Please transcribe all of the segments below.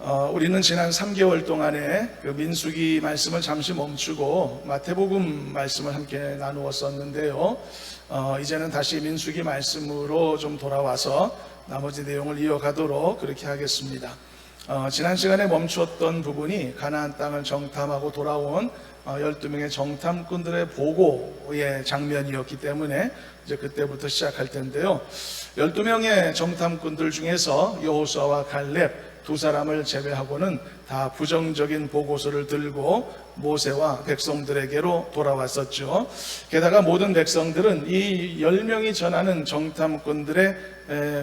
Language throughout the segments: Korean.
우리는 지난 3개월 동안에 그 민수기 말씀을 잠시 멈추고 마태복음 말씀을 함께 나누었었는데요. 이제는 다시 민수기 말씀으로 좀 돌아와서 나머지 내용을 이어가도록 그렇게 하겠습니다. 지난 시간에 멈추었던 부분이 가나안 땅을 정탐하고 돌아온 12명의 정탐꾼들의 보고의 장면이었기 때문에 이제 그때부터 시작할 텐데요. 12명의 정탐꾼들 중에서 여호수아와 갈렙 두 사람을 제외하고는 다 부정적인 보고서를 들고 모세와 백성들에게로 돌아왔었죠. 게다가 모든 백성들은 이 10명이 전하는 정탐꾼들의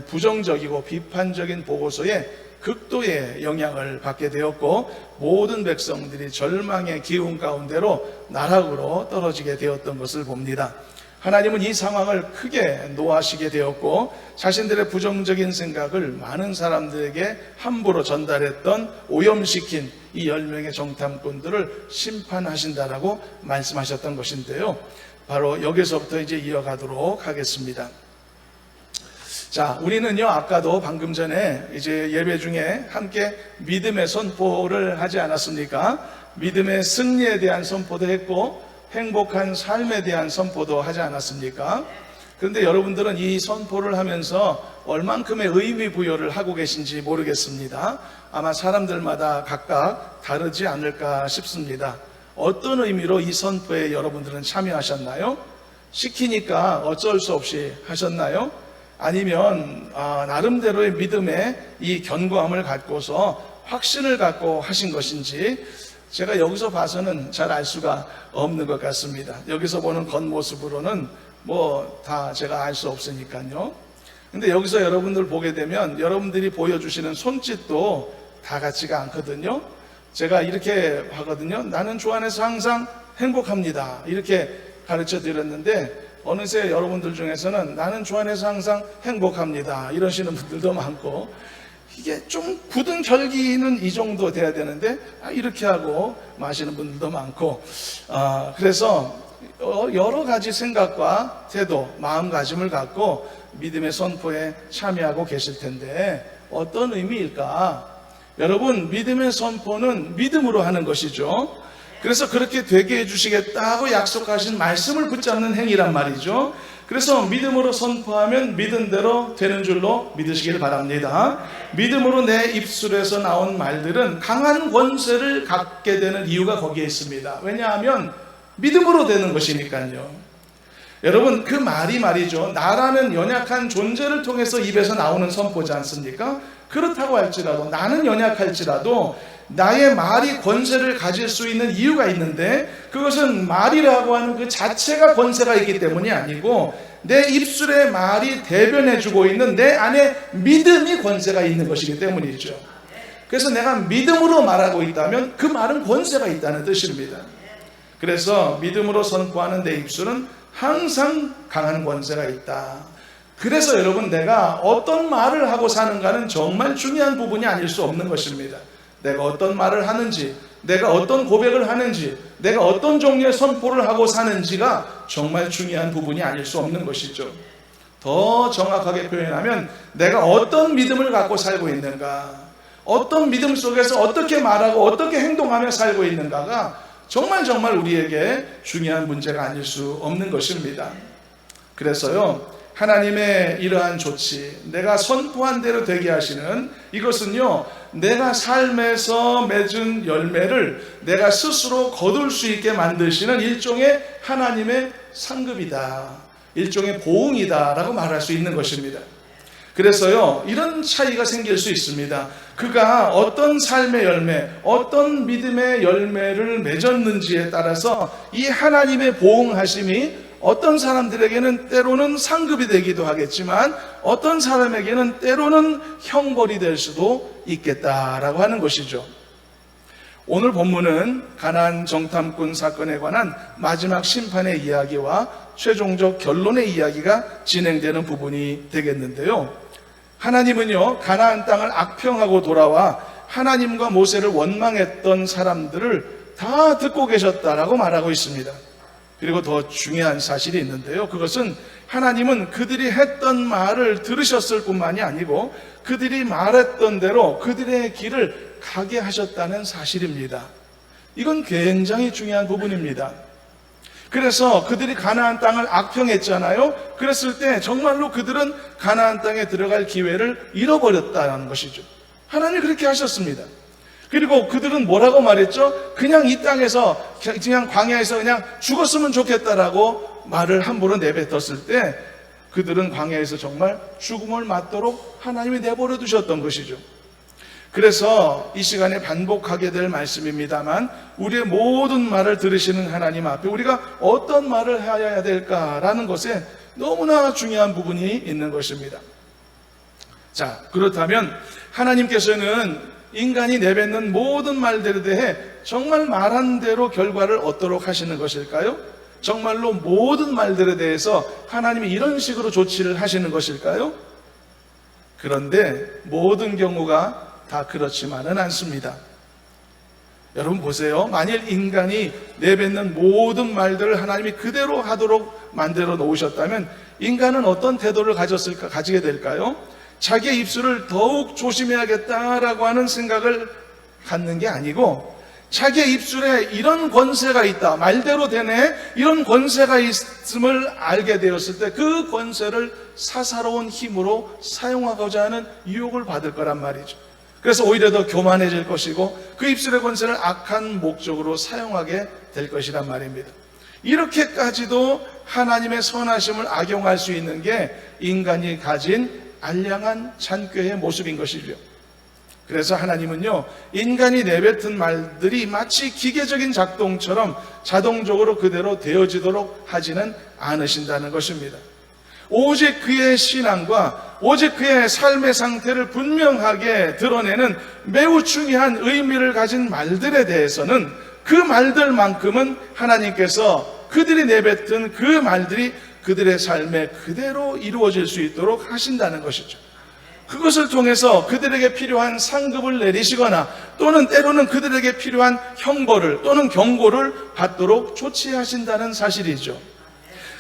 부정적이고 비판적인 보고서에 극도의 영향을 받게 되었고, 모든 백성들이 절망의 기운 가운데로 나락으로 떨어지게 되었던 것을 봅니다. 하나님은 이 상황을 크게 노하시게 되었고, 자신들의 부정적인 생각을 많은 사람들에게 함부로 전달했던 오염시킨 이 10명의 정탐꾼들을 심판하신다라고 말씀하셨던 것인데요. 바로 여기서부터 이제 이어가도록 하겠습니다. 자, 우리는요, 아까도 방금 전에 이제 예배 중에 함께 믿음의 선포를 하지 않았습니까? 믿음의 승리에 대한 선포도 했고, 행복한 삶에 대한 선포도 하지 않았습니까? 그런데 여러분들은 이 선포를 하면서 얼만큼의 의미 부여를 하고 계신지 모르겠습니다. 아마 사람들마다 각각 다르지 않을까 싶습니다. 어떤 의미로 이 선포에 여러분들은 참여하셨나요? 시키니까 어쩔 수 없이 하셨나요? 아니면 나름대로의 믿음의 이 견고함을 갖고서 확신을 갖고 하신 것인지 제가 여기서 봐서는 잘 알 수가 없는 것 같습니다. 여기서 보는 겉모습으로는 뭐 다 제가 알 수 없으니까요. 근데 여기서 여러분들 보게 되면 여러분들이 보여주시는 손짓도 다 같지가 않거든요. 제가 이렇게 하거든요. 나는 주 안에서 항상 행복합니다, 이렇게 가르쳐 드렸는데 어느새 여러분들 중에서는 나는 주 안에서 항상 행복합니다 이러시는 분들도 많고, 이게 좀 굳은 결기는 이 정도 돼야 되는데 이렇게 하고 마시는 분들도 많고, 그래서 여러 가지 생각과 태도, 마음가짐을 갖고 믿음의 선포에 참여하고 계실 텐데 어떤 의미일까? 여러분, 믿음의 선포는 믿음으로 하는 것이죠. 그래서 그렇게 되게 해주시겠다고 약속하신 말씀을 붙잡는 행위란 말이죠. 그래서 믿음으로 선포하면 믿은 대로 되는 줄로 믿으시길 바랍니다. 믿음으로 내 입술에서 나온 말들은 강한 권세를 갖게 되는 이유가 거기에 있습니다. 왜냐하면 믿음으로 되는 것이니까요. 여러분, 그 말이 말이죠, 나라는 연약한 존재를 통해서 입에서 나오는 선포지 않습니까? 그렇다고 할지라도, 나는 연약할지라도 나의 말이 권세를 가질 수 있는 이유가 있는데, 그것은 말이라고 하는 그 자체가 권세가 있기 때문이 아니고 내 입술의 말이 대변해주고 있는 내 안에 믿음이 권세가 있는 것이기 때문이죠. 그래서 내가 믿음으로 말하고 있다면 그 말은 권세가 있다는 뜻입니다. 그래서 믿음으로 선포하는 내 입술은 항상 강한 권세가 있다. 그래서 여러분, 내가 어떤 말을 하고 사는가는 정말 중요한 부분이 아닐 수 없는 것입니다. 내가 어떤 말을 하는지, 내가 어떤 고백을 하는지, 내가 어떤 종류의 선포를 하고 사는지가 정말 중요한 부분이 아닐 수 없는 것이죠. 더 정확하게 표현하면 내가 어떤 믿음을 갖고 살고 있는가, 어떤 믿음 속에서 어떻게 말하고 어떻게 행동하며 살고 있는가가 정말 우리에게 중요한 문제가 아닐 수 없는 것입니다. 그래서요, 하나님의 이러한 조치, 내가 선포한 대로 되게 하시는 이것은요, 내가 삶에서 맺은 열매를 내가 스스로 거둘 수 있게 만드시는 일종의 하나님의 상급이다, 일종의 보응이다 라고 말할 수 있는 것입니다. 그래서요, 이런 차이가 생길 수 있습니다. 그가 어떤 삶의 열매, 어떤 믿음의 열매를 맺었는지에 따라서 이 하나님의 보응하심이 어떤 사람들에게는 때로는 상급이 되기도 하겠지만 어떤 사람에게는 때로는 형벌이 될 수도 있겠다라고 하는 것이죠. 오늘 본문은 가나안 정탐꾼 사건에 관한 마지막 심판의 이야기와 최종적 결론의 이야기가 진행되는 부분이 되겠는데요. 하나님은요, 가나안 땅을 악평하고 돌아와 하나님과 모세를 원망했던 사람들을 다 듣고 계셨다라고 말하고 있습니다. 그리고 더 중요한 사실이 있는데요, 그것은 하나님은 그들이 했던 말을 들으셨을 뿐만이 아니고 그들이 말했던 대로 그들의 길을 가게 하셨다는 사실입니다. 이건 굉장히 중요한 부분입니다. 그래서 그들이 가나안 땅을 악평했잖아요. 그랬을 때 정말로 그들은 가나안 땅에 들어갈 기회를 잃어버렸다는 것이죠. 하나님이 그렇게 하셨습니다. 그리고 그들은 뭐라고 말했죠? 그냥 이 땅에서, 그냥 광야에서 그냥 죽었으면 좋겠다라고 말을 함부로 내뱉었을 때 그들은 광야에서 정말 죽음을 맞도록 하나님이 내버려 두셨던 것이죠. 그래서 이 시간에 반복하게 될 말씀입니다만 우리의 모든 말을 들으시는 하나님 앞에 우리가 어떤 말을 해야 될까라는 것에 너무나 중요한 부분이 있는 것입니다. 자, 그렇다면 하나님께서는 인간이 내뱉는 모든 말들에 대해 정말 말한 대로 결과를 얻도록 하시는 것일까요? 정말로 모든 말들에 대해서 하나님이 이런 식으로 조치를 하시는 것일까요? 그런데 모든 경우가 다 그렇지만은 않습니다. 여러분 보세요. 만일 인간이 내뱉는 모든 말들을 하나님이 그대로 하도록 만들어 놓으셨다면 인간은 어떤 태도를 가지게 될까요? 자기의 입술을 더욱 조심해야겠다라고 하는 생각을 갖는 게 아니고 자기의 입술에 이런 권세가 있다, 말대로 되네, 이런 권세가 있음을 알게 되었을 때 그 권세를 사사로운 힘으로 사용하고자 하는 유혹을 받을 거란 말이죠. 그래서 오히려 더 교만해질 것이고 그 입술의 권세를 악한 목적으로 사용하게 될 것이란 말입니다. 이렇게까지도 하나님의 선하심을 악용할 수 있는 게 인간이 가진 알량한 잔꾀의 모습인 것이죠. 그래서 하나님은요, 인간이 내뱉은 말들이 마치 기계적인 작동처럼 자동적으로 그대로 되어지도록 하지는 않으신다는 것입니다. 오직 그의 신앙과 오직 그의 삶의 상태를 분명하게 드러내는 매우 중요한 의미를 가진 말들에 대해서는 그 말들만큼은 하나님께서 그들이 내뱉은 그 말들이 그들의 삶에 그대로 이루어질 수 있도록 하신다는 것이죠. 그것을 통해서 그들에게 필요한 상급을 내리시거나 또는 때로는 그들에게 필요한 형벌을 또는 경고를 받도록 조치하신다는 사실이죠.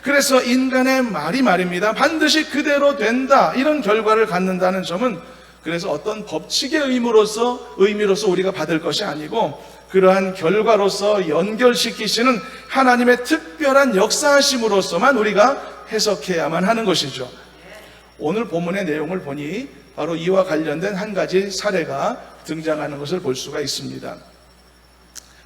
그래서 인간의 말이 말입니다. 반드시 그대로 된다, 이런 결과를 갖는다는 점은 그래서 어떤 법칙의 의미로서 우리가 받을 것이 아니고 그러한 결과로서 연결시키시는 하나님의 특별한 역사하심으로서만 우리가 해석해야만 하는 것이죠. 오늘 본문의 내용을 보니 바로 이와 관련된 한 가지 사례가 등장하는 것을 볼 수가 있습니다.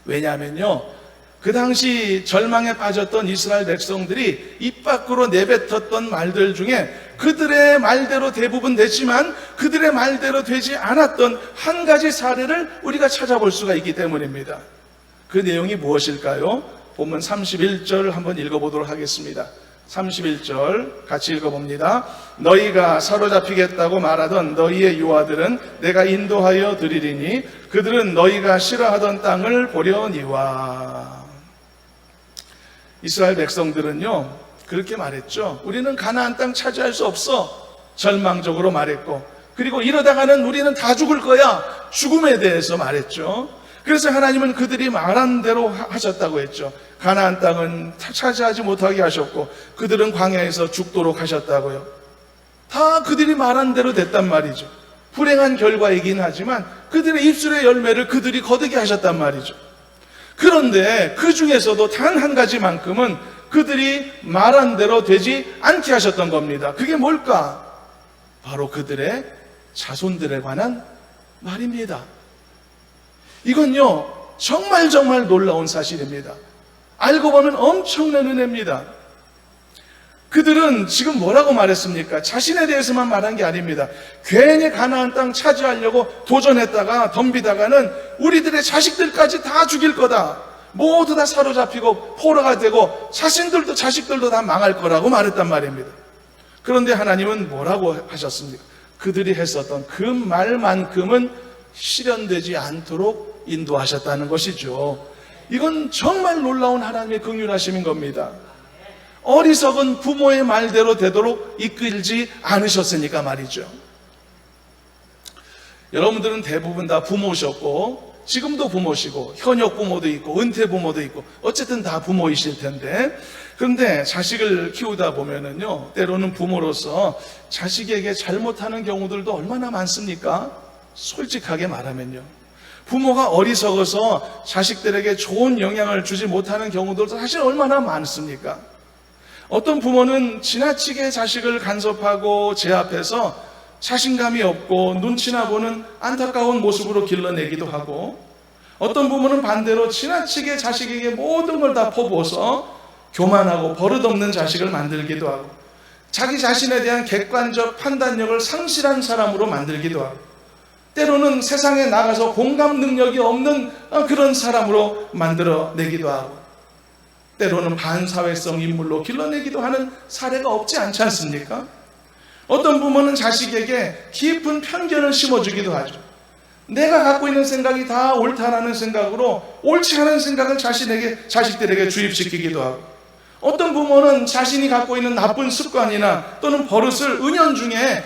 왜냐하면요, 그 당시 절망에 빠졌던 이스라엘 백성들이 입 밖으로 내뱉었던 말들 중에 그들의 말대로 대부분 됐지만 그들의 말대로 되지 않았던 한 가지 사례를 우리가 찾아볼 수가 있기 때문입니다. 그 내용이 무엇일까요? 본문 31절 한번 읽어보도록 하겠습니다. 31절 같이 읽어봅니다. 너희가 사로잡히겠다고 말하던 너희의 유아들은 내가 인도하여 드리리니 그들은 너희가 싫어하던 땅을 보려니와. 이스라엘 백성들은요, 그렇게 말했죠. 우리는 가나안 땅 차지할 수 없어, 절망적으로 말했고, 그리고 이러다가는 우리는 다 죽을 거야, 죽음에 대해서 말했죠. 그래서 하나님은 그들이 말한 대로 하셨다고 했죠. 가나안 땅은 차지하지 못하게 하셨고 그들은 광야에서 죽도록 하셨다고요. 다 그들이 말한 대로 됐단 말이죠. 불행한 결과이긴 하지만 그들의 입술의 열매를 그들이 거두게 하셨단 말이죠. 그런데 그 중에서도 단 한 가지만큼은 그들이 말한 대로 되지 않게 하셨던 겁니다. 그게 뭘까? 바로 그들의 자손들에 관한 말입니다. 이건요, 정말 놀라운 사실입니다. 알고 보면 엄청난 은혜입니다. 그들은 지금 뭐라고 말했습니까? 자신에 대해서만 말한 게 아닙니다. 괜히 가나안 땅 차지하려고 도전했다가 덤비다가는 우리들의 자식들까지 다 죽일 거다. 모두 다 사로잡히고 포로가 되고 자식들도 다 망할 거라고 말했단 말입니다. 그런데 하나님은 뭐라고 하셨습니까? 그들이 했었던 그 말만큼은 실현되지 않도록 인도하셨다는 것이죠. 이건 정말 놀라운 하나님의 긍휼하심인 겁니다. 어리석은 부모의 말대로 되도록 이끌지 않으셨으니까 말이죠. 여러분들은 대부분 다 부모셨고 지금도 부모시고 현역 부모도 있고 은퇴 부모도 있고 어쨌든 다 부모이실 텐데, 그런데 자식을 키우다 보면은요, 때로는 부모로서 자식에게 잘못하는 경우들도 얼마나 많습니까? 솔직하게 말하면요. 부모가 어리석어서 자식들에게 좋은 영향을 주지 못하는 경우들도 사실 얼마나 많습니까? 어떤 부모는 지나치게 자식을 간섭하고 제압해서 자신감이 없고 눈치나 보는 안타까운 모습으로 길러내기도 하고, 어떤 부모는 반대로 지나치게 자식에게 모든 걸 다 퍼부어서 교만하고 버릇없는 자식을 만들기도 하고, 자기 자신에 대한 객관적 판단력을 상실한 사람으로 만들기도 하고, 때로는 세상에 나가서 공감 능력이 없는 그런 사람으로 만들어내기도 하고, 때로는 반사회성 인물로 길러내기도 하는 사례가 없지 않지 않습니까? 어떤 부모는 자식에게 깊은 편견을 심어주기도 하죠. 내가 갖고 있는 생각이 다 옳다라는 생각으로 옳지 않은 생각을 자식들에게 주입시키기도 하고, 어떤 부모는 자신이 갖고 있는 나쁜 습관이나 또는 버릇을 은연중에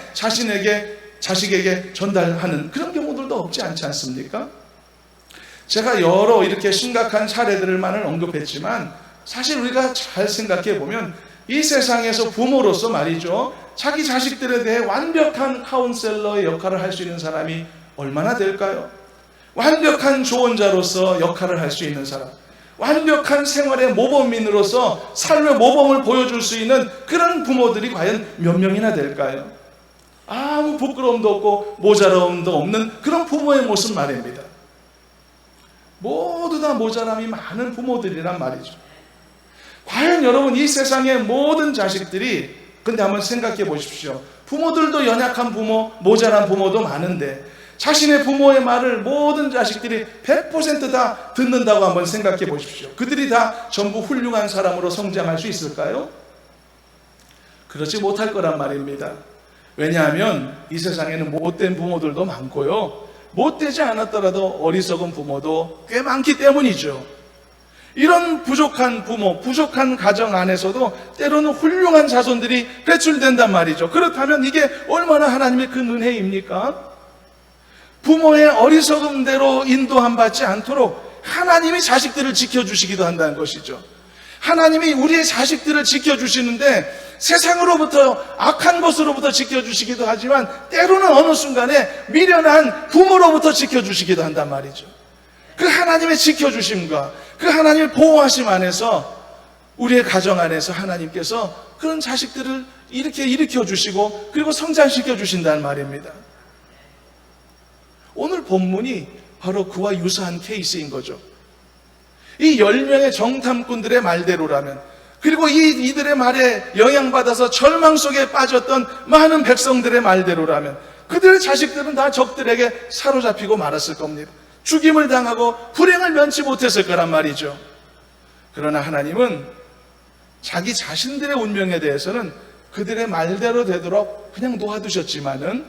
자식에게 전달하는 그런 경우들도 없지 않지 않습니까? 제가 여러 이렇게 심각한 사례들만을 언급했지만, 사실 우리가 잘 생각해 보면 이 세상에서 부모로서 말이죠, 자기 자식들에 대해 완벽한 카운셀러의 역할을 할 수 있는 사람이 얼마나 될까요? 완벽한 조언자로서 역할을 할 수 있는 사람, 완벽한 생활의 모범인으로서 삶의 모범을 보여줄 수 있는 그런 부모들이 과연 몇 명이나 될까요? 아무 부끄러움도 없고 모자라움도 없는 그런 부모의 모습 말입니다. 모두 다 모자람이 많은 부모들이란 말이죠. 과연 여러분, 이 세상의 모든 자식들이, 근데 한번 생각해 보십시오. 부모들도 연약한 부모, 모자란 부모도 많은데 자신의 부모의 말을 모든 자식들이 100% 다 듣는다고 한번 생각해 보십시오. 그들이 다 전부 훌륭한 사람으로 성장할 수 있을까요? 그렇지 못할 거란 말입니다. 왜냐하면 이 세상에는 못된 부모들도 많고요, 못되지 않았더라도 어리석은 부모도 꽤 많기 때문이죠. 이런 부족한 부모, 부족한 가정 안에서도 때로는 훌륭한 자손들이 배출된단 말이죠. 그렇다면 이게 얼마나 하나님의 큰 은혜입니까? 부모의 어리석음대로 인도함 받지 않도록 하나님이 자식들을 지켜주시기도 한다는 것이죠. 하나님이 우리의 자식들을 지켜주시는데 세상으로부터, 악한 것으로부터 지켜주시기도 하지만 때로는 어느 순간에 미련한 부모로부터 지켜주시기도 한단 말이죠. 그 하나님의 지켜주심과 그 하나님의 보호하심 안에서 우리의 가정 안에서 하나님께서 그런 자식들을 이렇게 일으켜주시고 그리고 성장시켜 주신다는 말입니다. 오늘 본문이 바로 그와 유사한 케이스인 거죠. 이 10명의 정탐꾼들의 말대로라면, 그리고 이들의 말에 영향받아서 절망 속에 빠졌던 많은 백성들의 말대로라면 그들의 자식들은 다 적들에게 사로잡히고 말았을 겁니다. 죽임을 당하고 불행을 면치 못했을 거란 말이죠. 그러나 하나님은 자기 자신들의 운명에 대해서는 그들의 말대로 되도록 그냥 놓아두셨지만은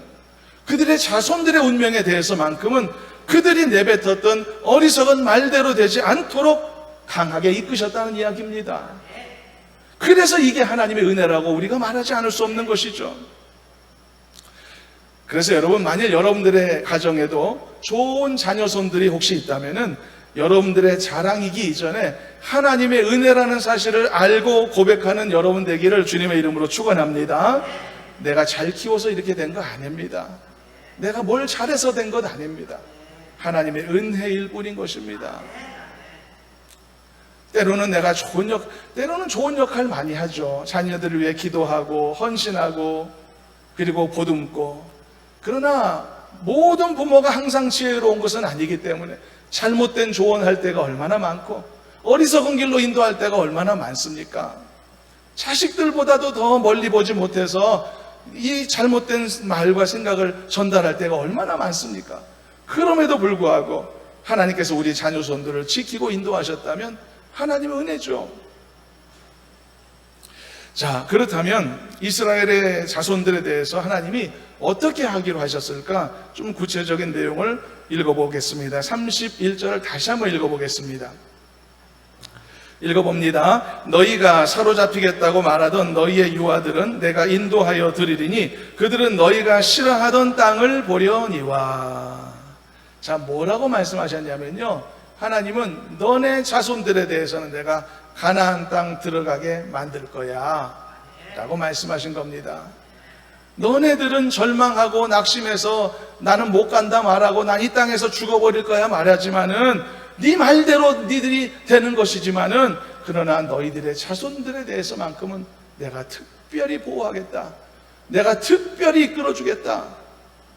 그들의 자손들의 운명에 대해서만큼은 그들이 내뱉었던 어리석은 말대로 되지 않도록 강하게 이끄셨다는 이야기입니다. 그래서 이게 하나님의 은혜라고 우리가 말하지 않을 수 없는 것이죠. 그래서 여러분, 만일 여러분들의 가정에도 좋은 자녀손들이 혹시 있다면은 여러분들의 자랑이기 이전에 하나님의 은혜라는 사실을 알고 고백하는 여러분 되기를 주님의 이름으로 축원합니다. 내가 잘 키워서 이렇게 된 거 아닙니다. 내가 뭘 잘해서 된 것 아닙니다. 하나님의 은혜일 뿐인 것입니다. 때로는 때로는 좋은 역할 많이 하죠. 자녀들을 위해 기도하고 헌신하고 그리고 보듬고. 그러나 모든 부모가 항상 지혜로운 것은 아니기 때문에 잘못된 조언할 때가 얼마나 많고 어리석은 길로 인도할 때가 얼마나 많습니까? 자식들보다도 더 멀리 보지 못해서 이 잘못된 말과 생각을 전달할 때가 얼마나 많습니까? 그럼에도 불구하고 하나님께서 우리 자녀손들을 지키고 인도하셨다면 하나님의 은혜죠. 자, 그렇다면 이스라엘의 자손들에 대해서 하나님이 어떻게 하기로 하셨을까? 좀 구체적인 내용을 읽어보겠습니다. 31절을 다시 한번 읽어보겠습니다. 읽어봅니다. 너희가 사로잡히겠다고 말하던 너희의 유아들은 내가 인도하여 드리리니 그들은 너희가 싫어하던 땅을 보려니와. 자, 뭐라고 말씀하셨냐면요, 하나님은 너네 자손들에 대해서는 내가 가나안 땅 들어가게 만들 거야 라고 말씀하신 겁니다. 너네들은 절망하고 낙심해서 나는 못 간다 말하고 난 이 땅에서 죽어버릴 거야 말하지만은 네 말대로 니들이 되는 것이지만은 그러나 너희들의 자손들에 대해서만큼은 내가 특별히 보호하겠다. 내가 특별히 이끌어주겠다.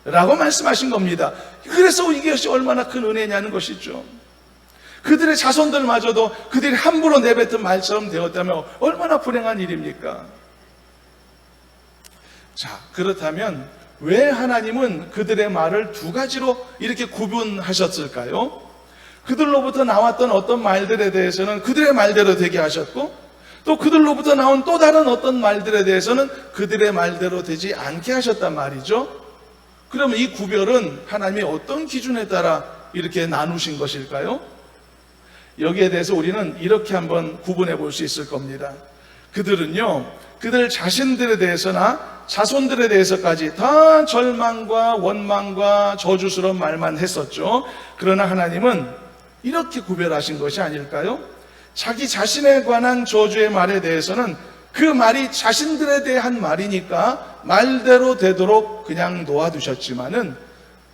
라고 말씀하신 겁니다. 그래서 이것이 얼마나 큰 은혜냐는 것이죠. 그들의 자손들마저도 그들이 함부로 내뱉은 말처럼 되었다면 얼마나 불행한 일입니까? 자, 그렇다면 왜 하나님은 그들의 말을 두 가지로 이렇게 구분하셨을까요? 그들로부터 나왔던 어떤 말들에 대해서는 그들의 말대로 되게 하셨고, 또 그들로부터 나온 또 다른 어떤 말들에 대해서는 그들의 말대로 되지 않게 하셨단 말이죠. 그러면 이 구별은 하나님의 어떤 기준에 따라 이렇게 나누신 것일까요? 여기에 대해서 우리는 이렇게 한번 구분해 볼 수 있을 겁니다. 그들은요, 그들 자신들에 대해서나 자손들에 대해서까지 다 절망과 원망과 저주스러운 말만 했었죠. 그러나 하나님은 이렇게 구별하신 것이 아닐까요? 자기 자신에 관한 저주의 말에 대해서는 그 말이 자신들에 대한 말이니까 말대로 되도록 그냥 놓아두셨지만은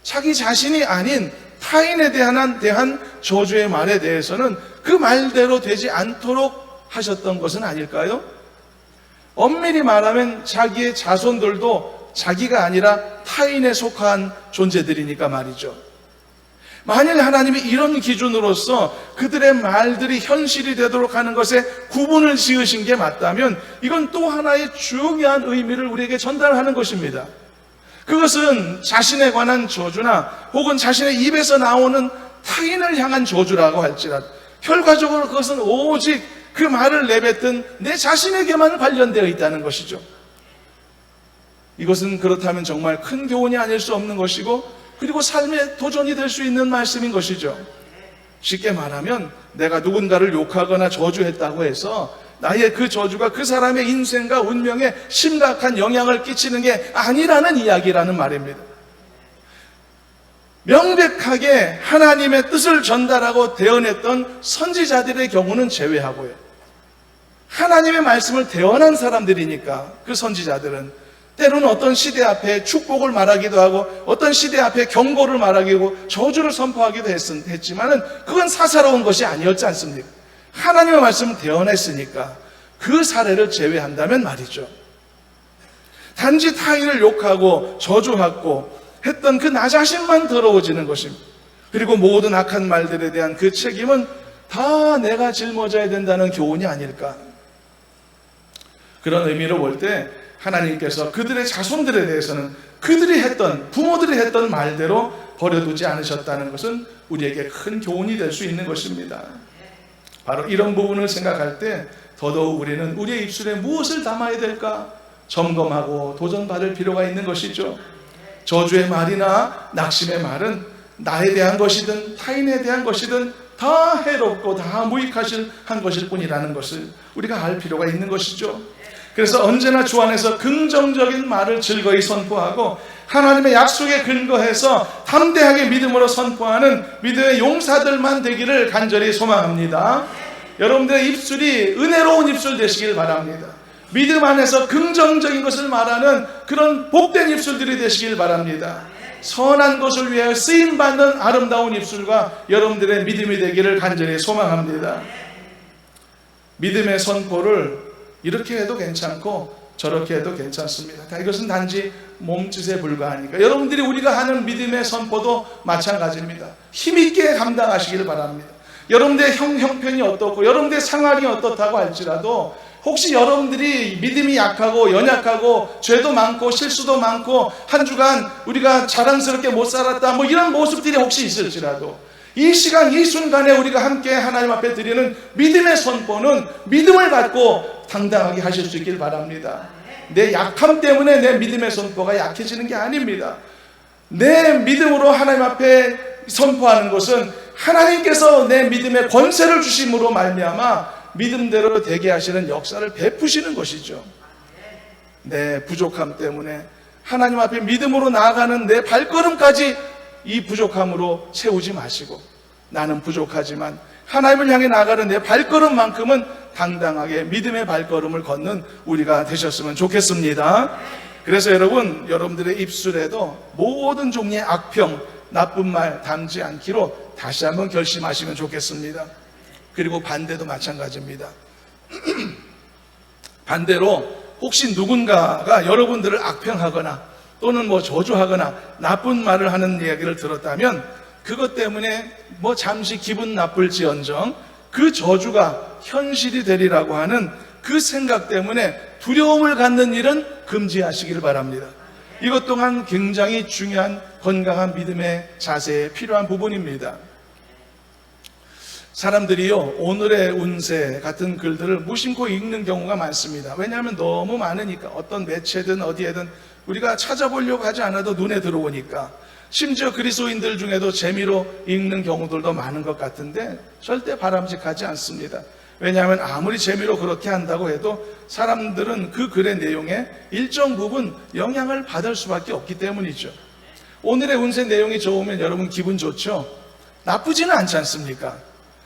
자기 자신이 아닌 타인에 대한 저주의 말에 대해서는 그 말대로 되지 않도록 하셨던 것은 아닐까요? 엄밀히 말하면 자기의 자손들도 자기가 아니라 타인에 속한 존재들이니까 말이죠. 만일 하나님이 이런 기준으로서 그들의 말들이 현실이 되도록 하는 것에 구분을 지으신 게 맞다면 이건 또 하나의 중요한 의미를 우리에게 전달하는 것입니다. 그것은 자신에 관한 저주나 혹은 자신의 입에서 나오는 타인을 향한 저주라고 할지라도 결과적으로 그것은 오직 그 말을 내뱉은 내 자신에게만 관련되어 있다는 것이죠. 이것은 그렇다면 정말 큰 교훈이 아닐 수 없는 것이고, 그리고 삶의 도전이 될 수 있는 말씀인 것이죠. 쉽게 말하면 내가 누군가를 욕하거나 저주했다고 해서 나의 그 저주가 그 사람의 인생과 운명에 심각한 영향을 끼치는 게 아니라는 이야기라는 말입니다. 명백하게 하나님의 뜻을 전달하고 대언했던 선지자들의 경우는 제외하고요. 하나님의 말씀을 대언한 사람들이니까 그 선지자들은 때로는 어떤 시대 앞에 축복을 말하기도 하고 어떤 시대 앞에 경고를 말하기도 하고 저주를 선포하기도 했지만은 그건 사사로운 것이 아니었지 않습니까? 하나님의 말씀을 대언했으니까 그 사례를 제외한다면 말이죠. 단지 타인을 욕하고 저주하고 했던 그 나 자신만 더러워지는 것입니다. 그리고 모든 악한 말들에 대한 그 책임은 다 내가 짊어져야 된다는 교훈이 아닐까. 그런 의미로 볼 때 하나님께서 그들의 자손들에 대해서는 그들이 했던, 부모들이 했던 말대로 버려두지 않으셨다는 것은 우리에게 큰 교훈이 될 수 있는 것입니다. 바로 이런 부분을 생각할 때 더더욱 우리는 우리의 입술에 무엇을 담아야 될까 점검하고 도전받을 필요가 있는 것이죠. 저주의 말이나 낙심의 말은 나에 대한 것이든 타인에 대한 것이든 다 해롭고 다 무익한 것일 뿐이라는 것을 우리가 알 필요가 있는 것이죠. 그래서 언제나 주 안에서 긍정적인 말을 즐거이 선포하고 하나님의 약속에 근거해서 담대하게 믿음으로 선포하는 믿음의 용사들만 되기를 간절히 소망합니다. 여러분들의 입술이 은혜로운 입술 되시길 바랍니다. 믿음 안에서 긍정적인 것을 말하는 그런 복된 입술들이 되시길 바랍니다. 선한 것을 위하여 쓰임받는 아름다운 입술과 여러분들의 믿음이 되기를 간절히 소망합니다. 믿음의 선포를 이렇게 해도 괜찮고 저렇게 해도 괜찮습니다. 이것은 단지 몸짓에 불과하니까 여러분들이 우리가 하는 믿음의 선포도 마찬가지입니다. 힘있게 감당하시길 바랍니다. 여러분들의 형편이 어떻고 여러분들의 상황이 어떻다고 할지라도 혹시 여러분들이 믿음이 약하고 연약하고 죄도 많고 실수도 많고 한 주간 우리가 자랑스럽게 못 살았다 뭐 이런 모습들이 혹시 있을지라도 이 시간 이 순간에 우리가 함께 하나님 앞에 드리는 믿음의 선포는 믿음을 갖고 당당하게 하실 수 있길 바랍니다. 내 약함 때문에 내 믿음의 선포가 약해지는 게 아닙니다. 내 믿음으로 하나님 앞에 선포하는 것은 하나님께서 내 믿음의 권세를 주심으로 말미암아 믿음대로 되게 하시는 역사를 베푸시는 것이죠. 내 부족함 때문에 하나님 앞에 믿음으로 나아가는 내 발걸음까지 이 부족함으로 채우지 마시고 나는 부족하지만 하나님을 향해 나아가는 내 발걸음만큼은 당당하게 믿음의 발걸음을 걷는 우리가 되셨으면 좋겠습니다. 그래서 여러분, 여러분들의 입술에도 모든 종류의 악평, 나쁜 말 담지 않기로 다시 한번 결심하시면 좋겠습니다. 그리고 반대도 마찬가지입니다. 반대로 혹시 누군가가 여러분들을 악평하거나 또는 저주하거나 나쁜 말을 하는 이야기를 들었다면 그것 때문에 잠시 기분 나쁠지언정 그 저주가 현실이 되리라고 하는 그 생각 때문에 두려움을 갖는 일은 금지하시길 바랍니다. 이것 또한 굉장히 중요한 건강한 믿음의 자세에 필요한 부분입니다. 사람들이요, 오늘의 운세 같은 글들을 무심코 읽는 경우가 많습니다. 왜냐하면 너무 많으니까, 어떤 매체든 어디에든 우리가 찾아보려고 하지 않아도 눈에 들어오니까. 심지어 그리스도인들 중에도 재미로 읽는 경우들도 많은 것 같은데 절대 바람직하지 않습니다. 왜냐하면 아무리 재미로 그렇게 한다고 해도 사람들은 그 글의 내용에 일정 부분 영향을 받을 수밖에 없기 때문이죠. 오늘의 운세 내용이 좋으면 여러분 기분 좋죠? 나쁘지는 않지 않습니까?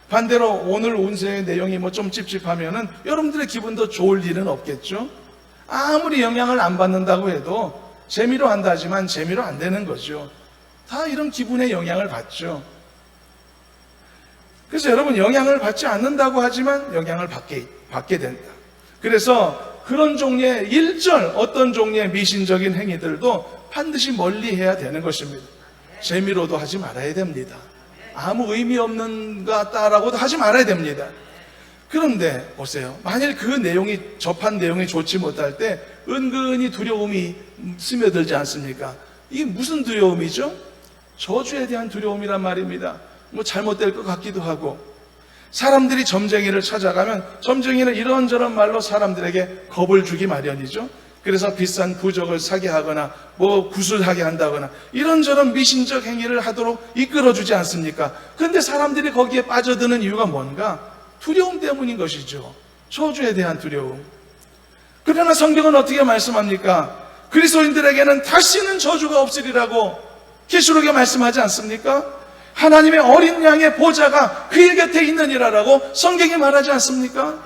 반대로 오늘 운세의 내용이 좀 찝찝하면은 여러분들의 기분도 좋을 일은 없겠죠? 아무리 영향을 안 받는다고 해도 재미로 한다지만 재미로 안 되는 거죠. 다 이런 기분의 영향을 받죠. 그래서 여러분, 영향을 받지 않는다고 하지만 영향을 받게 된다. 그래서 그런 종류의 어떤 종류의 미신적인 행위들도 반드시 멀리 해야 되는 것입니다. 재미로도 하지 말아야 됩니다. 아무 의미 없는 것 같다라고도 하지 말아야 됩니다. 그런데 보세요. 만일 그 접한 내용이 좋지 못할 때 은근히 두려움이 스며들지 않습니까? 이게 무슨 두려움이죠? 저주에 대한 두려움이란 말입니다. 잘못될 것 같기도 하고, 사람들이 점쟁이를 찾아가면 점쟁이는 이런저런 말로 사람들에게 겁을 주기 마련이죠. 그래서 비싼 부적을 사게 하거나 구슬하게 한다거나 이런저런 미신적 행위를 하도록 이끌어주지 않습니까? 그런데 사람들이 거기에 빠져드는 이유가 뭔가? 두려움 때문인 것이죠. 저주에 대한 두려움. 그러나 성경은 어떻게 말씀합니까? 그리스도인들에게는 다시는 저주가 없으리라고 계시록에 말씀하지 않습니까? 하나님의 어린 양의 보좌가 그의 곁에 있느니라라고 성경이 말하지 않습니까?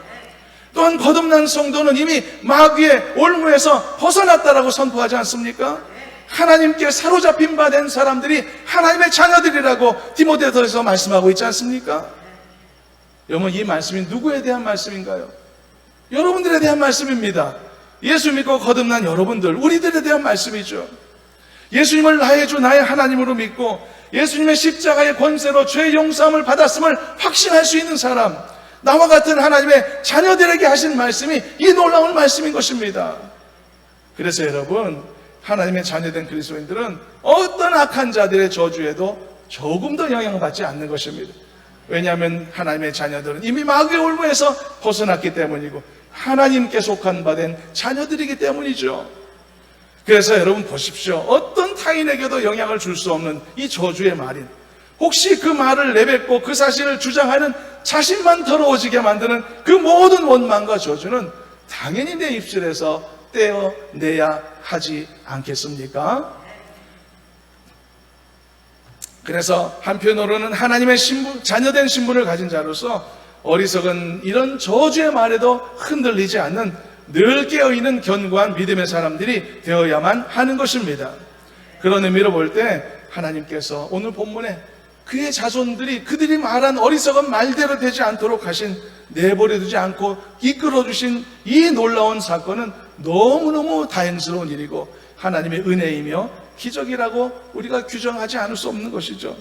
또한 거듭난 성도는 이미 마귀의 올무에서 벗어났다라고 선포하지 않습니까? 하나님께 사로잡힌 바 된 사람들이 하나님의 자녀들이라고 디모데서에서 말씀하고 있지 않습니까? 여러분, 이 말씀이 누구에 대한 말씀인가요? 여러분들에 대한 말씀입니다. 예수 믿고 거듭난 여러분들, 우리들에 대한 말씀이죠. 예수님을 나의 주 나의 하나님으로 믿고 예수님의 십자가의 권세로 죄 용서함을 받았음을 확신할 수 있는 사람, 나와 같은 하나님의 자녀들에게 하신 말씀이 이 놀라운 말씀인 것입니다. 그래서 여러분, 하나님의 자녀된 그리스도인들은 어떤 악한 자들의 저주에도 조금도 영향받지 않는 것입니다. 왜냐하면 하나님의 자녀들은 이미 마귀의 올무에서 벗어났기 때문이고 하나님께 속한 바 된 자녀들이기 때문이죠. 그래서 여러분 보십시오. 어떤 타인에게도 영향을 줄 수 없는 이 저주의 말인, 혹시 그 말을 내뱉고 그 사실을 주장하는 자신만 더러워지게 만드는 그 모든 원망과 저주는 당연히 내 입술에서 떼어내야 하지 않겠습니까? 그래서 한편으로는 하나님의 자녀된 신분을 가진 자로서 어리석은 이런 저주의 말에도 흔들리지 않는 늘 깨어있는 견고한 믿음의 사람들이 되어야만 하는 것입니다. 그런 의미로 볼 때 하나님께서 오늘 본문에 그의 자손들이 그들이 말한 어리석은 말대로 되지 않도록 하신, 내버려두지 않고 이끌어주신 이 놀라운 사건은 너무너무 다행스러운 일이고 하나님의 은혜이며 기적이라고 우리가 규정하지 않을 수 없는 것이죠.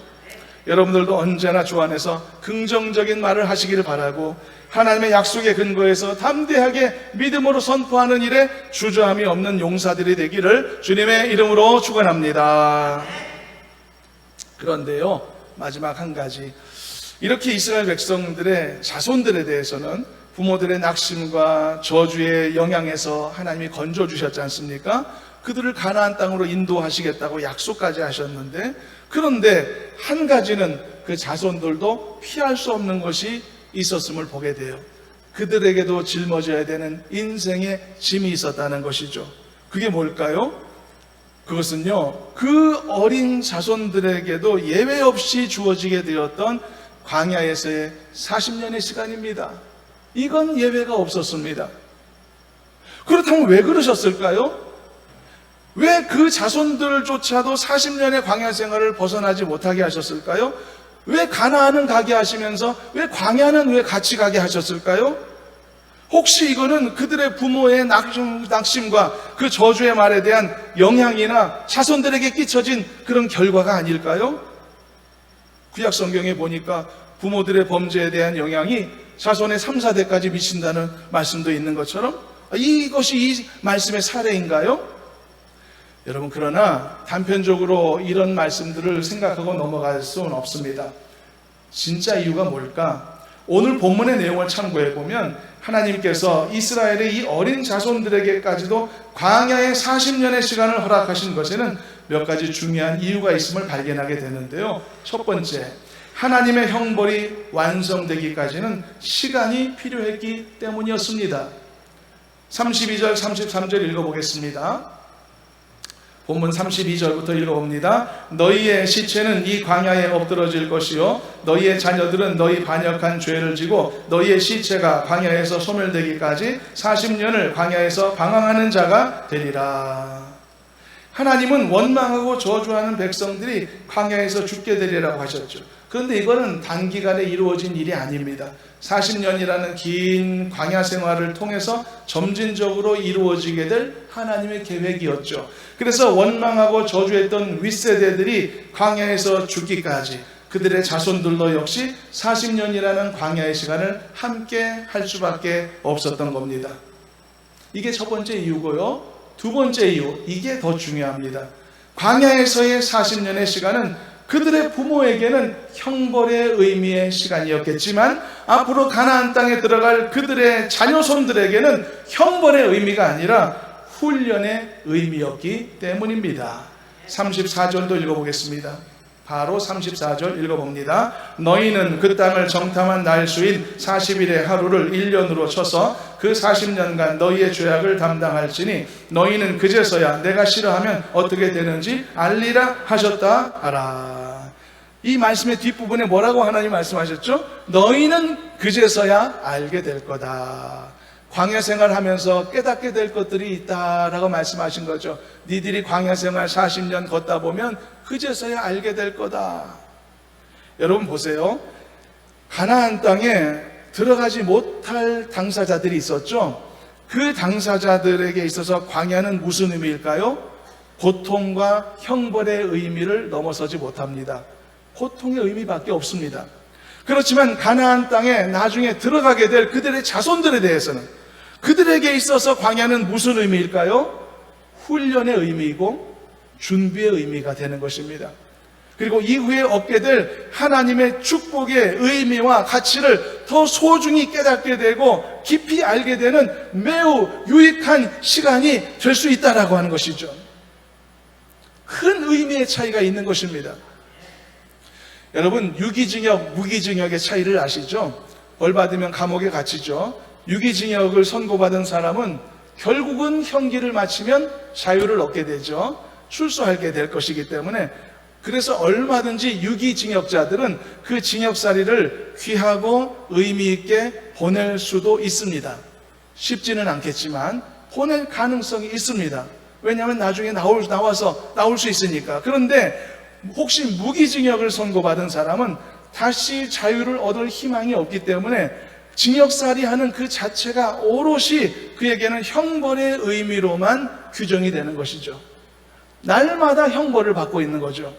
여러분들도 언제나 주 안에서 긍정적인 말을 하시기를 바라고 하나님의 약속에 근거해서 담대하게 믿음으로 선포하는 일에 주저함이 없는 용사들이 되기를 주님의 이름으로 축원합니다. 그런데요, 마지막 한 가지, 이렇게 이스라엘 백성들의 자손들에 대해서는 부모들의 낙심과 저주의 영향에서 하나님이 건져주셨지 않습니까? 그들을 가나안 땅으로 인도하시겠다고 약속까지 하셨는데, 그런데 한 가지는 그 자손들도 피할 수 없는 것이 있었음을 보게 돼요. 그들에게도 짊어져야 되는 인생의 짐이 있었다는 것이죠. 그게 뭘까요? 그것은요, 그 어린 자손들에게도 예외 없이 주어지게 되었던 광야에서의 40년의 시간입니다. 이건 예외가 없었습니다. 그렇다면 왜 그러셨을까요? 왜 그 자손들조차도 40년의 광야 생활을 벗어나지 못하게 하셨을까요? 왜 가나안은 가게 하시면서 왜 광야는 왜 같이 가게 하셨을까요? 혹시 이거는 그들의 부모의 낙심과 그 저주의 말에 대한 영향이나 자손들에게 끼쳐진 그런 결과가 아닐까요? 구약 성경에 보니까 부모들의 범죄에 대한 영향이 자손의 3, 4대까지 미친다는 말씀도 있는 것처럼 이것이 이 말씀의 사례인가요? 여러분, 그러나 단편적으로 이런 말씀들을 생각하고 넘어갈 수는 없습니다. 진짜 이유가 뭘까? 오늘 본문의 내용을 참고해 보면 하나님께서 이스라엘의 이 어린 자손들에게까지도 광야의 40년의 시간을 허락하신 것에는 몇 가지 중요한 이유가 있음을 발견하게 되는데요. 첫 번째, 하나님의 형벌이 완성되기까지는 시간이 필요했기 때문이었습니다. 32절, 33절 읽어보겠습니다. 본문 32절부터 읽어봅니다. 너희의 시체는 이 광야에 엎드러질 것이요 너희의 자녀들은 너희 반역한 죄를 지고 너희의 시체가 광야에서 소멸되기까지 40년을 광야에서 방황하는 자가 되리라. 하나님은 원망하고 저주하는 백성들이 광야에서 죽게 되리라고 하셨죠. 그런데 이거는 단기간에 이루어진 일이 아닙니다. 40년이라는 긴 광야 생활을 통해서 점진적으로 이루어지게 될 하나님의 계획이었죠. 그래서 원망하고 저주했던 윗세대들이 광야에서 죽기까지 그들의 자손들도 역시 40년이라는 광야의 시간을 함께 할 수밖에 없었던 겁니다. 이게 첫 번째 이유고요. 두 번째 이유, 이게 더 중요합니다. 광야에서의 40년의 시간은 그들의 부모에게는 형벌의 의미의 시간이었겠지만 앞으로 가나안 땅에 들어갈 그들의 자녀손들에게는 형벌의 의미가 아니라 훈련의 의미였기 때문입니다. 34절도 읽어보겠습니다. 바로 34절 읽어봅니다. 너희는 그 땅을 정탐한 날수인 40일의 하루를 1년으로 쳐서 그 40년간 너희의 죄악을 담당할지니 너희는 그제서야 내가 싫어하면 어떻게 되는지 알리라 하셨다 하라. 이 말씀의 뒷부분에 뭐라고 하나님 말씀하셨죠? 너희는 그제서야 알게 될 거다. 광야 생활하면서 깨닫게 될 것들이 있다라고 말씀하신 거죠. 니들이 광야 생활 40년 걷다 보면 그제서야 알게 될 거다. 여러분 보세요. 가나안 땅에 들어가지 못할 당사자들이 있었죠. 그 당사자들에게 있어서 광야는 무슨 의미일까요? 고통과 형벌의 의미를 넘어서지 못합니다. 고통의 의미밖에 없습니다. 그렇지만 가나안 땅에 나중에 들어가게 될 그들의 자손들에 대해서는 그들에게 있어서 광야는 무슨 의미일까요? 훈련의 의미이고 준비의 의미가 되는 것입니다. 그리고 이후에 얻게 될 하나님의 축복의 의미와 가치를 더 소중히 깨닫게 되고 깊이 알게 되는 매우 유익한 시간이 될 수 있다라고 하는 것이죠. 큰 의미의 차이가 있는 것입니다. 여러분, 유기징역, 무기징역의 차이를 아시죠? 벌 받으면 감옥에 갇히죠. 유기징역을 선고받은 사람은 결국은 형기를 마치면 자유를 얻게 되죠. 출소하게 될 것이기 때문에, 그래서 얼마든지 유기징역자들은 그 징역살이를 귀하고 의미 있게 보낼 수도 있습니다. 쉽지는 않겠지만 보낼 가능성이 있습니다. 왜냐하면 나중에 나와서 나올 수 있으니까. 그런데 혹시 무기징역을 선고받은 사람은 다시 자유를 얻을 희망이 없기 때문에 징역살이 하는 그 자체가 오롯이 그에게는 형벌의 의미로만 규정이 되는 것이죠. 날마다 형벌을 받고 있는 거죠.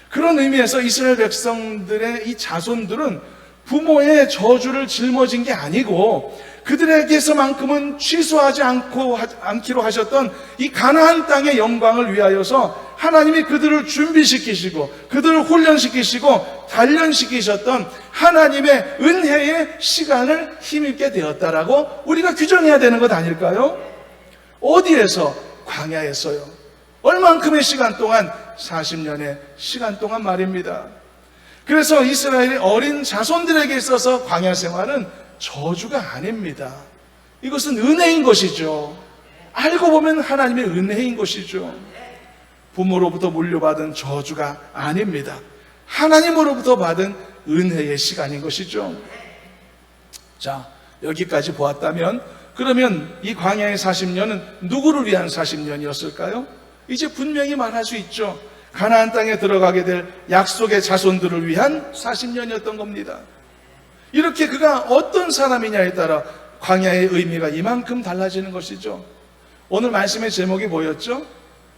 그런 의미에서 이스라엘 백성들의 이 자손들은 부모의 저주를 짊어진 게 아니고 그들에게서만큼은 취소하지 않기로 하셨던 이 가나안 땅의 영광을 위하여서 하나님이 그들을 준비시키시고 그들을 훈련시키시고 단련시키셨던 하나님의 은혜의 시간을 힘입게 되었다라고 우리가 규정해야 되는 것 아닐까요? 어디에서? 광야에서요. 얼만큼의 시간 동안? 40년의 시간 동안 말입니다. 그래서 이스라엘의 어린 자손들에게 있어서 광야 생활은 저주가 아닙니다. 이것은 은혜인 것이죠. 알고 보면 하나님의 은혜인 것이죠. 부모로부터 물려받은 저주가 아닙니다. 하나님으로부터 받은 은혜의 시간인 것이죠. 자, 여기까지 보았다면 그러면 이 광야의 40년은 누구를 위한 40년이었을까요? 이제 분명히 말할 수 있죠. 가나안 땅에 들어가게 될 약속의 자손들을 위한 40년이었던 겁니다. 이렇게 그가 어떤 사람이냐에 따라 광야의 의미가 이만큼 달라지는 것이죠. 오늘 말씀의 제목이 뭐였죠?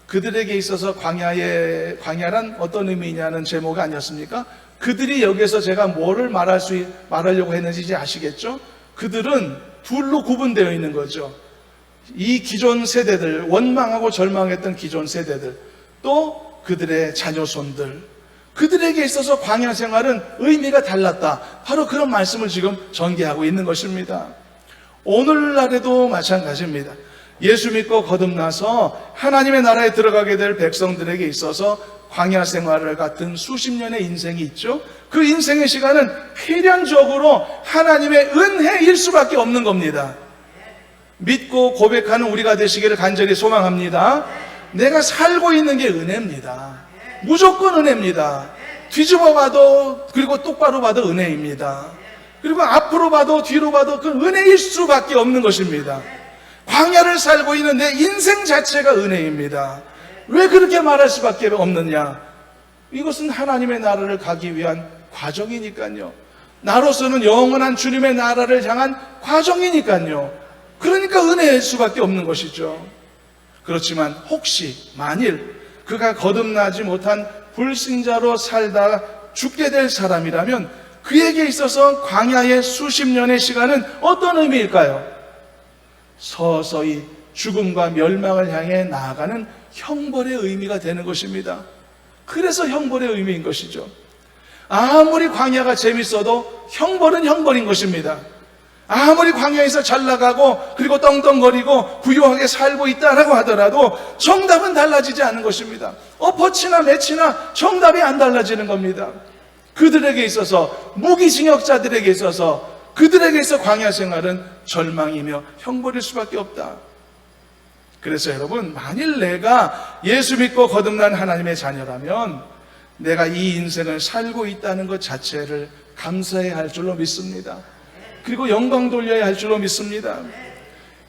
그들에게 있어서 광야란 어떤 의미냐는 제목이 아니었습니까? 그들이 여기에서 제가 뭐를 말하려고 했는지 이제 아시겠죠? 그들은 둘로 구분되어 있는 거죠. 이 기존 세대들, 원망하고 절망했던 기존 세대들, 또 그들의 자녀손들, 그들에게 있어서 광야 생활은 의미가 달랐다. 바로 그런 말씀을 지금 전개하고 있는 것입니다. 오늘날에도 마찬가지입니다. 예수 믿고 거듭나서 하나님의 나라에 들어가게 될 백성들에게 있어서 광야 생활을 같은 수십 년의 인생이 있죠. 그 인생의 시간은 필연적으로 하나님의 은혜일 수밖에 없는 겁니다. 믿고 고백하는 우리가 되시기를 간절히 소망합니다. 내가 살고 있는 게 은혜입니다. 무조건 은혜입니다. 뒤집어 봐도, 그리고 똑바로 봐도 은혜입니다. 그리고 앞으로 봐도 뒤로 봐도 그 은혜일 수밖에 없는 것입니다. 광야를 살고 있는 내 인생 자체가 은혜입니다. 왜 그렇게 말할 수밖에 없느냐? 이것은 하나님의 나라를 가기 위한 과정이니까요. 나로서는 영원한 주님의 나라를 향한 과정이니까요. 그러니까 은혜일 수밖에 없는 것이죠. 그렇지만 혹시 만일 그가 거듭나지 못한 불신자로 살다 죽게 될 사람이라면 그에게 있어서 광야의 수십 년의 시간은 어떤 의미일까요? 서서히 죽음과 멸망을 향해 나아가는 형벌의 의미가 되는 것입니다. 그래서 형벌의 의미인 것이죠. 아무리 광야가 재밌어도 형벌은 형벌인 것입니다. 아무리 광야에서 잘 나가고 그리고 떵떵거리고 부유하게 살고 있다라고 하더라도 정답은 달라지지 않는 것입니다. 엎어치나 매치나 정답이 안 달라지는 겁니다. 그들에게 있어서, 무기징역자들에게 있어서, 그들에게 있어 광야 생활은 절망이며 형벌일 수밖에 없다. 그래서 여러분, 만일 내가 예수 믿고 거듭난 하나님의 자녀라면 내가 이 인생을 살고 있다는 것 자체를 감사해야 할 줄로 믿습니다. 그리고 영광 돌려야 할 줄로 믿습니다.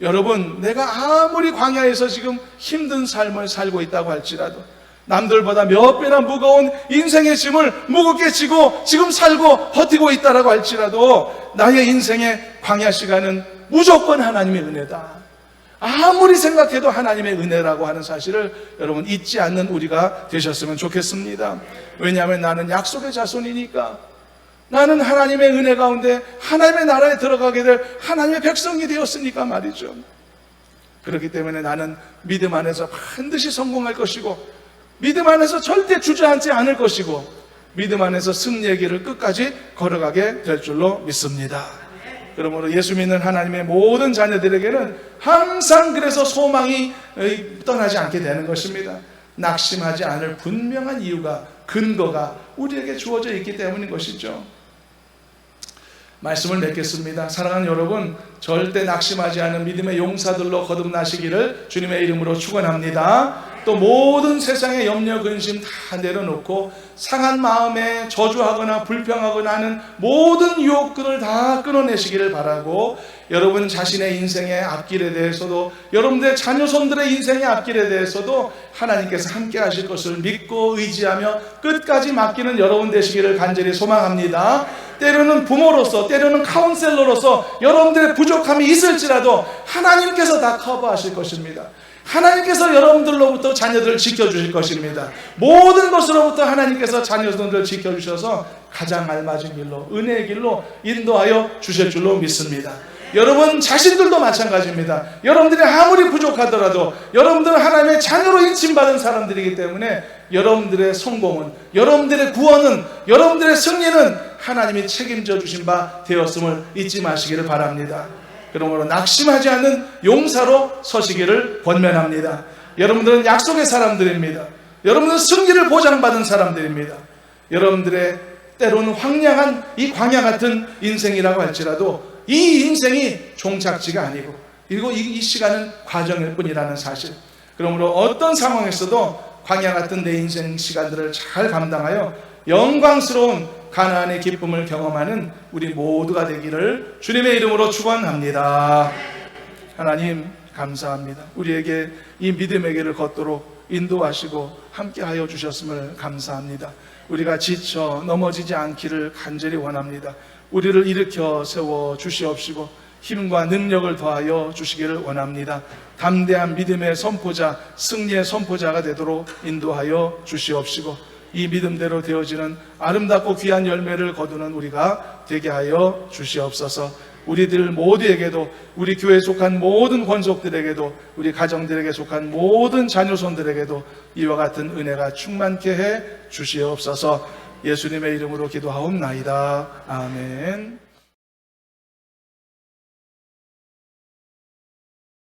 여러분, 내가 아무리 광야에서 지금 힘든 삶을 살고 있다고 할지라도, 남들보다 몇 배나 무거운 인생의 짐을 무겁게 지고 지금 살고 버티고 있다라고 할지라도 나의 인생의 광야 시간은 무조건 하나님의 은혜다. 아무리 생각해도 하나님의 은혜라고 하는 사실을 여러분 잊지 않는 우리가 되셨으면 좋겠습니다. 왜냐하면 나는 약속의 자손이니까, 나는 하나님의 은혜 가운데 하나님의 나라에 들어가게 될 하나님의 백성이 되었으니까 말이죠. 그렇기 때문에 나는 믿음 안에서 반드시 성공할 것이고, 믿음 안에서 절대 주저앉지 않을 것이고, 믿음 안에서 승리의 길을 끝까지 걸어가게 될 줄로 믿습니다. 그러므로 예수 믿는 하나님의 모든 자녀들에게는 항상 그래서 소망이 떠나지 않게 되는 것입니다. 낙심하지 않을 분명한 이유가, 근거가 우리에게 주어져 있기 때문인 것이죠. 말씀을 맺겠습니다. 사랑하는 여러분, 절대 낙심하지 않은 믿음의 용사들로 거듭나시기를 주님의 이름으로 축원합니다. 또 모든 세상의 염려 근심 다 내려놓고 상한 마음에 저주하거나 불평하거나 하는 모든 유혹들을 다 끊어내시기를 바라고, 여러분 자신의 인생의 앞길에 대해서도, 여러분들의 자녀손들의 인생의 앞길에 대해서도 하나님께서 함께 하실 것을 믿고 의지하며 끝까지 맡기는 여러분 되시기를 간절히 소망합니다. 때로는 부모로서, 때로는 카운셀러로서 여러분들의 부족함이 있을지라도 하나님께서 다 커버하실 것입니다. 하나님께서 여러분들로부터 자녀들을 지켜주실 것입니다. 모든 것으로부터 하나님께서 자녀들을 지켜주셔서 가장 알맞은 길로, 은혜의 길로 인도하여 주실 줄로 믿습니다. 여러분 자신들도 마찬가지입니다. 여러분들이 아무리 부족하더라도 여러분들은 하나님의 자녀로 인침받은 사람들이기 때문에 여러분들의 성공은, 여러분들의 구원은, 여러분들의 승리는 하나님이 책임져 주신 바 되었음을 잊지 마시기를 바랍니다. 그러므로 낙심하지 않는 용사로 서시기를 권면합니다. 여러분들은 약속의 사람들입니다. 여러분들은 승리를 보장받은 사람들입니다. 여러분들의 때로는 황량한 이 광야 같은 인생이라고 할지라도 이 인생이 종착지가 아니고, 그리고 이 시간은 과정일 뿐이라는 사실. 그러므로 어떤 상황에서도 광야 같은 내 인생 시간들을 잘 감당하여 영광스러운 가나안의 기쁨을 경험하는 우리 모두가 되기를 주님의 이름으로 축원합니다. 하나님 감사합니다. 우리에게 이 믿음의 길을 걷도록 인도하시고 함께하여 주셨음을 감사합니다. 우리가 지쳐 넘어지지 않기를 간절히 원합니다. 우리를 일으켜 세워 주시옵시고 힘과 능력을 더하여 주시기를 원합니다. 담대한 믿음의 선포자, 승리의 선포자가 되도록 인도하여 주시옵시고 이 믿음대로 되어지는 아름답고 귀한 열매를 거두는 우리가 되게 하여 주시옵소서. 우리들 모두에게도, 우리 교회에 속한 모든 권속들에게도, 우리 가정들에게 속한 모든 자녀손들에게도 이와 같은 은혜가 충만케 해 주시옵소서. 예수님의 이름으로 기도하옵나이다. 아멘.